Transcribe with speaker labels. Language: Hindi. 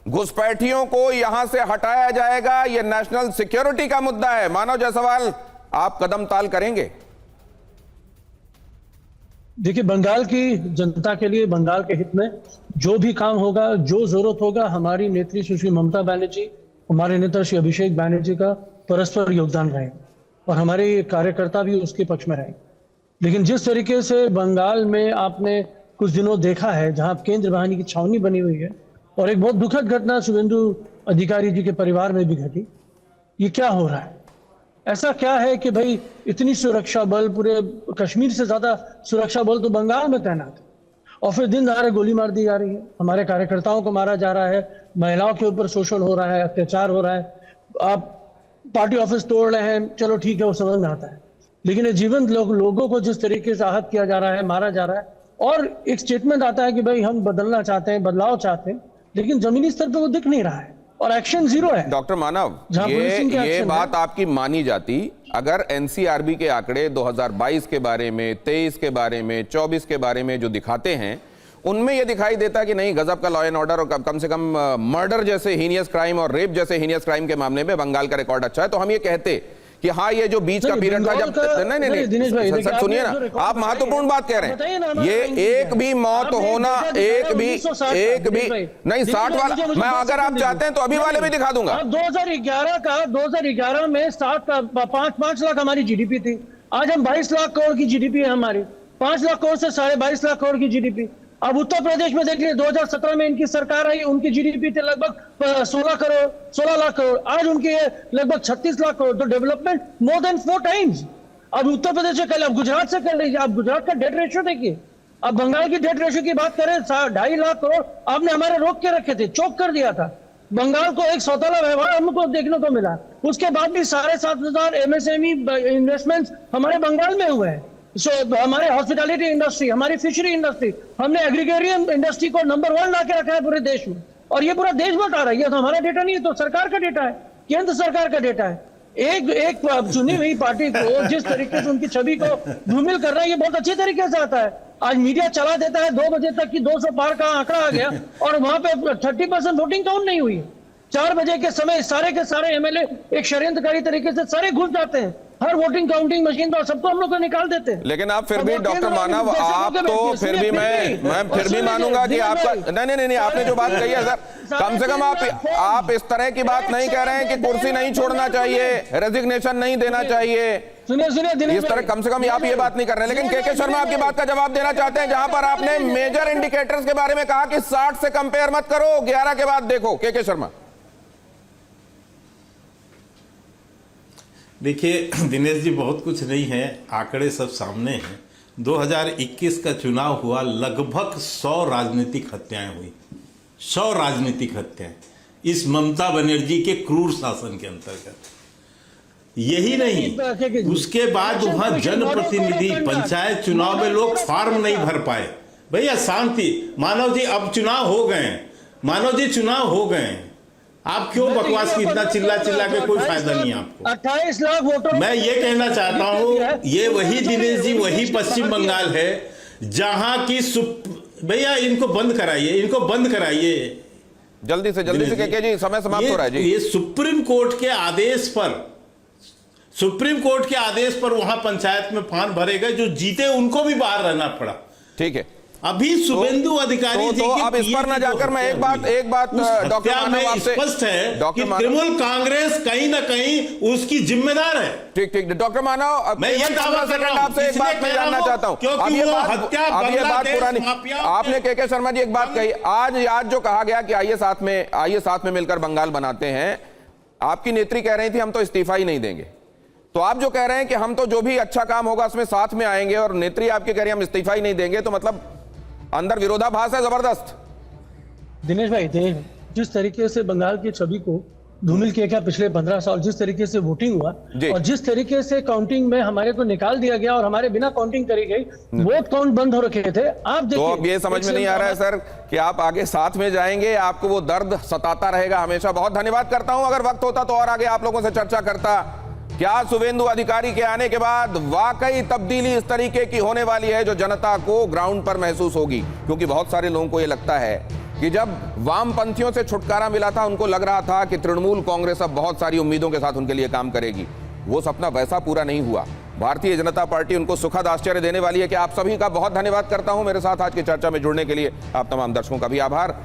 Speaker 1: घुसपैठियों को यहां से हटाया जाएगा, यह नेशनल सिक्योरिटी का मुद्दा है। मानव जायसवाल, आप कदम ताल करेंगे?
Speaker 2: देखिए, बंगाल की जनता के लिए, बंगाल के हित में जो भी काम होगा, जो जरूरत होगा, हमारी नेत्री सुश्री ममता बनर्जी, हमारे नेता श्री अभिषेक बनर्जी का परस्पर योगदान रहेगा और हमारे कार्यकर्ता भी उसके पक्ष में रहेंगे। लेकिन जिस तरीके से बंगाल में आपने कुछ दिनों देखा है, जहां केंद्र बाहिनी की छावनी बनी हुई है और एक बहुत दुखद घटना शुभेंदु अधिकारी जी के परिवार में भी घटी, ये क्या हो रहा है? ऐसा क्या है कि भाई इतनी सुरक्षा बल, पूरे कश्मीर से ज्यादा सुरक्षा बल तो बंगाल में तैनात है और फिर दिन दहाड़े गोली मार दी जा रही है, हमारे कार्यकर्ताओं को मारा जा रहा है, महिलाओं के ऊपर शोषण हो रहा है, अत्याचार हो रहा है, आप पार्टी ऑफिस तोड़ रहे हैं, चलो ठीक है, वो समझ में आता है। लेकिन जीवंत लोगों को जिस तरीके से आहत किया जा रहा है, मारा जा रहा है, और एक स्टेटमेंट आता है कि भाई हम बदलना चाहते हैं, बदलाव चाहते हैं, लेकिन जमीनी स्तर पर वो दिख नहीं रहा है और एक्शन जीरो है।
Speaker 1: डॉक्टर मानव, ये बात आपकी मानी जाती अगर एनसीआरबी के आंकड़े 2022 के बारे में, 23 के बारे में, 24 के बारे में जो दिखाते हैं, उनमें यह दिखाई देता है कि नहीं, गजब का लॉ एंड ऑर्डर और कम से कम मर्डर जैसे हीनियस क्राइम और रेप जैसे हीनियस क्राइम के मामले में बंगाल का रिकॉर्ड अच्छा है, तो हम ये कहते कि हाँ, ये जो बीच का पीरियड था जब नहीं, सर सुनिए ना, आप महत्वपूर्ण बात कह रहे हैं, ये एक भी मौत होना, एक भी नहीं, 60 वाला मैं अगर आप चाहते हैं तो अभी वाले भी दिखा दूंगा।
Speaker 2: 2011 में 5 लाख हमारी जीडीपी थी, आज हम 22 लाख करोड़ की जीडीपी है हमारी, 5 लाख करोड़ से 22.5 लाख करोड़ की जीडीपी। अब उत्तर प्रदेश में देख लीजिए, 2017 में इनकी सरकार आई, उनकी जीडीपी थे लगभग 16 लाख करोड़, आज उनकी है लगभग 36 लाख करोड़। तो डेवलपमेंट मोर देन 4 टाइम्स। अब उत्तर प्रदेश से कर, अब गुजरात से कर लीजिए, आप गुजरात का डेट रेशियो देखिए, अब बंगाल की डेट रेशियो की बात करें, 2.5 लाख करोड़ आपने हमारे रोक के रखे थे, चौक कर दिया था। बंगाल को एक सौतेला व्यवहार हमको देखने को मिला। उसके बाद भी 7,500 एमएसएमई इन्वेस्टमेंट्स हमारे बंगाल में हुए हैं। हमारे हॉस्पिटैलिटी इंडस्ट्री, हमारी फिशरी इंडस्ट्री, हमने एग्रीगेरियम इंडस्ट्री को नंबर 1 ला के रखा है पूरे देश में, और ये पूरा देश बता रहा है। ये तो हमारा डेटा नहीं है, तो सरकार का डेटा है, केंद्र सरकार का डेटा है। एक चुनी हुई पार्टी को जिस तरीके से उनकी छवि को धूमिल कर रहा है, ये बहुत अच्छी तरीके से आता है। आज मीडिया चला देता है 2 बजे तक की 200 पार का आंकड़ा आ गया और वहां पे 30% वोटिंग काउंट नहीं हुई। 4 बजे के समय सारे के सारे एमएलए एक षड्यंत्रकारी तरीके से सारे घुस जाते हैं हर वोटिंग काउंटिंग मशीन पर, सबको हम लोग को निकाल देते हैं।
Speaker 1: लेकिन आप फिर भी डॉक्टर मानव, आप तो फिर भी मैं फिर भी मानूंगा कि आपका नहीं, आपने जो बात कही है सर, कम से कम आप इस तरह की बात नहीं कह रहे हैं कि कुर्सी नहीं छोड़ना चाहिए, रेजिग्नेशन नहीं देना चाहिए,
Speaker 2: सुनिए
Speaker 1: इस तरह कम से कम आप ये बात नहीं कर रहे हैं। लेकिन के शर्मा आपकी बात का जवाब देना चाहते हैं, जहां पर आपने मेजर इंडिकेटर्स के बारे में कहा कि 60 से कंपेयर मत करो, 11 के बाद देखो। के शर्मा,
Speaker 3: देखिए दिनेश जी, बहुत कुछ नहीं है, आंकड़े सब सामने हैं। 2021 का चुनाव हुआ, लगभग 100 राजनीतिक हत्याएं हुई, 100 राजनीतिक हत्याएं इस ममता बनर्जी के क्रूर शासन के अंतर्गत। यही नहीं, उसके बाद वहां जनप्रतिनिधि पंचायत चुनाव में लोग फॉर्म नहीं भर पाए। भैया शांति, मानव जी अब चुनाव हो गए, मानव जी चुनाव हो गए, आप क्यों बकवास की इतना चिल्ला के कोई फायदा नहीं है आपको।
Speaker 2: 28 लाख वोटर।
Speaker 3: मैं ये कहना चाहता हूं, ये वही दिनेश जी, वही पश्चिम बंगाल है जहां की भैया इनको बंद कराइए, इनको बंद कराइए
Speaker 1: जल्दी से के जी, समय समाप्त हो रहा है जी।
Speaker 3: ये सुप्रीम कोर्ट के आदेश पर वहां पंचायत में फॉर्म भरे गए, जो जीते उनको भी बाहर रहना पड़ा।
Speaker 1: ठीक है,
Speaker 3: अभी शुभेंदु अधिकारी जी
Speaker 1: अब इस पर न जाकर मैं एक बात डॉक्टर मानव आपसे,
Speaker 3: स्पष्ट है कि तृणमूल कांग्रेस कहीं ना कहीं उसकी जिम्मेदार है।
Speaker 1: ठीक, डॉक्टर मानव,
Speaker 3: मैं ये
Speaker 1: आपसे एक बात मैं जानना चाहता हूं, अब ये बात पुरानी, आपने के शर्मा जी एक बात कही, आज जो कहा गया कि आइए साथ में मिलकर बंगाल बनाते हैं, आपकी नेत्री कह रही थी हम तो इस्तीफा ही नहीं देंगे, तो आप जो कह रहे हैं कि हम तो जो भी अच्छा काम होगा उसमें साथ में आएंगे, और नेत्री आपकी कह रही है हम इस्तीफा ही नहीं देंगे, तो मतलब अंदर विरोधाभास है जबरदस्त।
Speaker 2: दिनेश भाई, जिस तरीके से बंगाल की छवि को धूमिल किया गया पिछले 15 साल, जिस तरीके से वोटिंग हुआ और जिस तरीके से काउंटिंग में हमारे को निकाल दिया गया और हमारे बिना काउंटिंग करी गई, वोट काउंट बंद हो रखे थे। आप देखिए,
Speaker 1: तो अब ये समझ में नहीं आ रहा है सर कि आप आगे साथ में जाएंगे, आपको वो दर्द सताता रहेगा हमेशा। बहुत धन्यवाद करता हूं, अगर वक्त होता तो और आगे आप लोगों से चर्चा करता। क्या शुभेंदु अधिकारी के आने के बाद वाकई तब्दीली इस तरीके की होने वाली है जो जनता को ग्राउंड पर महसूस होगी? क्योंकि बहुत सारे लोगों को यह लगता है कि जब वामपंथियों से छुटकारा मिला था उनको लग रहा था कि तृणमूल कांग्रेस अब बहुत सारी उम्मीदों के साथ उनके लिए काम करेगी। वो सपना वैसा पूरा नहीं हुआ। भारतीय जनता पार्टी उनको सुखद आश्चर्य देने वाली है। कि आप सभी का बहुत धन्यवाद करता हूं मेरे साथ आज की चर्चा में जुड़ने के लिए। आप तमाम दर्शकों का भी आभार।